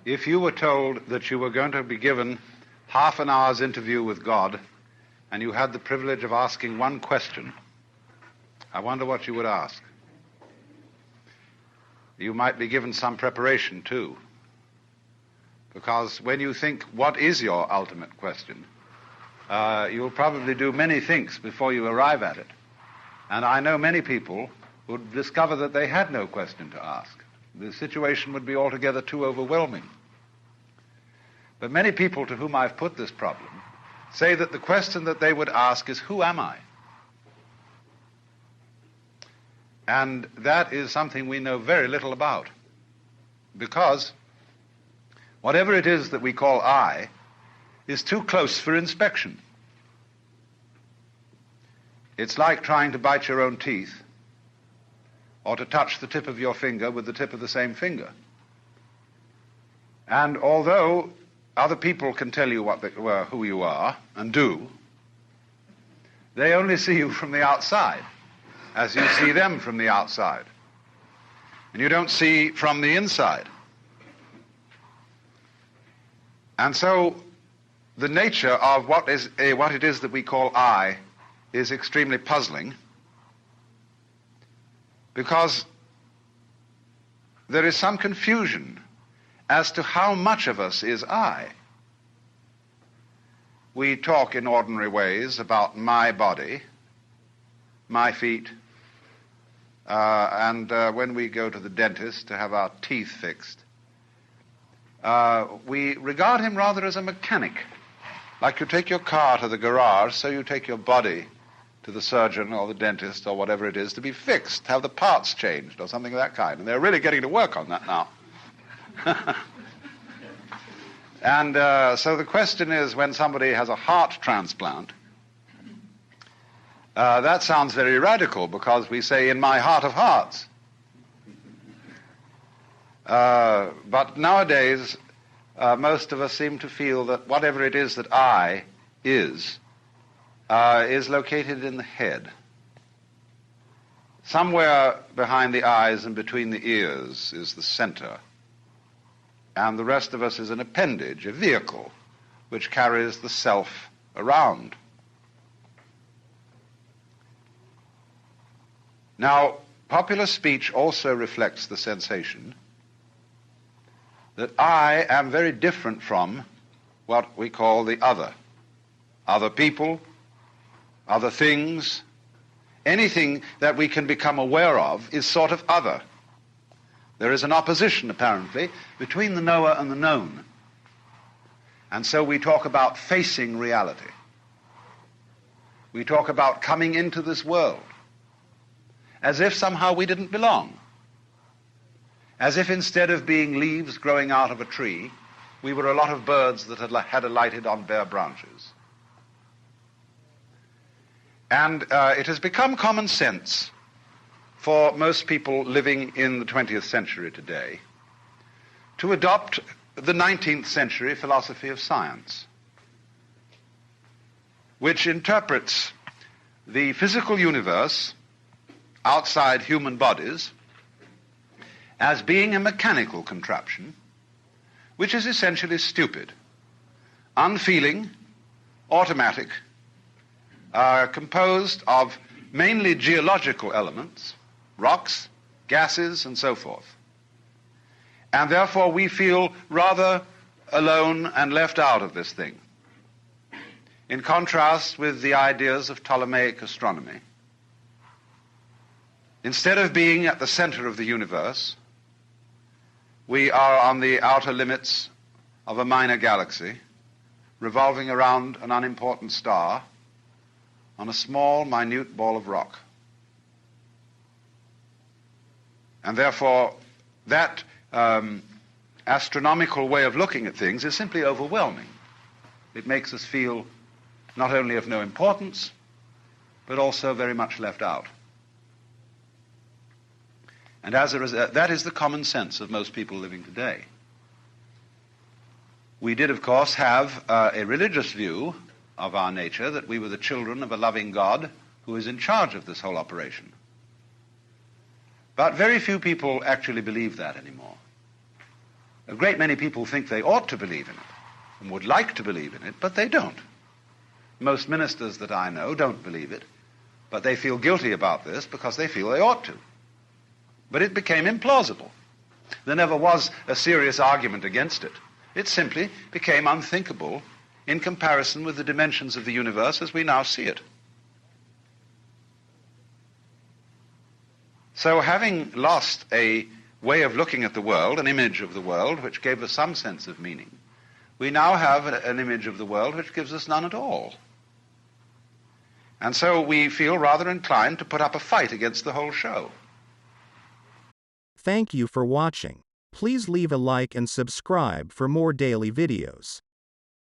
If you were told that you were going to be given half an hour's interview with God and you had the privilege of asking one question, I wonder what you would ask. You might be given some preparation too, because when you think, what is your ultimate question, you'll probably do many things before you arrive at it. And I know many people who would discover that they had no question to ask. The situation would be altogether too overwhelming. But many people to whom I've put this problem say that the question that they would ask is, who am I? And that is something we know very little about, because whatever it is that we call I is too close for inspection. It's like trying to bite your own teeth or to touch the tip of your finger with the tip of the same finger. And although other people can tell you who you are, and do, they only see you from the outside, as you see them from the outside. And you don't see from the inside. And so the nature of what it is that we call I is extremely puzzling, because there is some confusion as to how much of us is I. We talk in ordinary ways about my body, my feet, and when we go to the dentist to have our teeth fixed, we regard him rather as a mechanic. Like you take your car to the garage, so you take your body to the surgeon or the dentist or whatever it is to be fixed, have the parts changed or something of that kind. And they're really getting to work on that now. And so the question is, when somebody has a heart transplant, that sounds very radical, because we say, in my heart of hearts. But nowadays, most of us seem to feel that whatever it is that I is located in the head. Somewhere behind the eyes and between the ears is the center. And the rest of us is an appendage, a vehicle, which carries the self around. Now, popular speech also reflects the sensation that I am very different from what we call the other. Other people, other things, anything that we can become aware of is sort of other. There is an opposition, apparently, between the knower and the known. And so we talk about facing reality. We talk about coming into this world as if somehow we didn't belong. As if instead of being leaves growing out of a tree, we were a lot of birds that had alighted on bare branches. And it has become common sense for most people living in the 20th century today to adopt the 19th century philosophy of science, which interprets the physical universe outside human bodies as being a mechanical contraption, which is essentially stupid, unfeeling, automatic, composed of mainly geological elements, rocks, gases, and so forth. And therefore we feel rather alone and left out of this thing, in contrast with the ideas of Ptolemaic astronomy. Instead of being at the center of the universe, we are on the outer limits of a minor galaxy, revolving around an unimportant star on a small, minute ball of rock. And therefore, that astronomical way of looking at things is simply overwhelming. It makes us feel not only of no importance, but also very much left out. And as a result, that is the common sense of most people living today. We did, of course, have a religious view of our nature, that we were the children of a loving God who is in charge of this whole operation. But very few people actually believe that anymore. A great many people think they ought to believe in it and would like to believe in it, but they don't. Most ministers that I know don't believe it, but they feel guilty about this because they feel they ought to. But it became implausible. There never was a serious argument against it. It simply became unthinkable in comparison with the dimensions of the universe as we now see it. So having lost a way of looking at the world, an image of the world which gave us some sense of meaning, we now have an image of the world which gives us none at all. And so we feel rather inclined to put up a fight against the whole show. Thank you for watching. Please leave a like and subscribe for more daily videos.